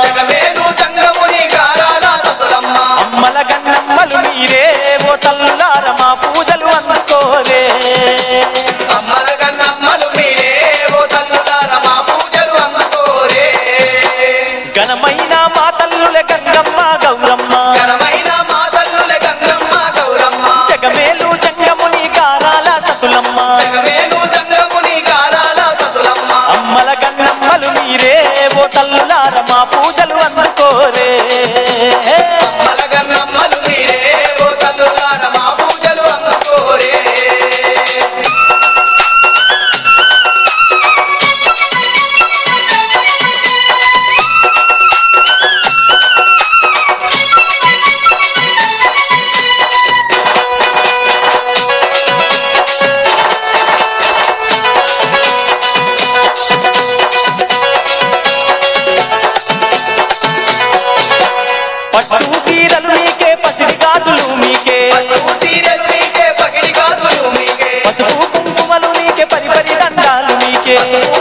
జగమేలు జంగముని గారాల సతులమ్మ అమ్మల గన్నమ్మలు మీరే ఓ తల్లులార మా పూజలు అందుకోరే అమ్మల గన్నమ్మలు మీరే ఓ తల్లులార మా పూజలు అందుకోరే ఘనమైన మా తల్లులే గంగమ్మ గౌరమ్మ ఘనమైన మా తల్లులే గంగమ్మ గౌరమ్మ జగమేలు జంగముని గారాల సతులమ్మ జగమేలు జంగముని గారాల సతులమ్మ అమ్మల గన్నమ్మలు మీరే ఓ తల్లులార మా పూజలు అందుకోరే అమ్మల గన్నమ్మలు మీరే ఓ తల్లులార మా పూజలు అందుకోరే పట్టు సీరలు మీకే పసిడి గాజులు మీకే పట్టు సీరెలు మీకే పగిడి గాజులు మీకే పసుపు కుంకుమలు మీకే పరిపరి దండాలు మీకే పసుపు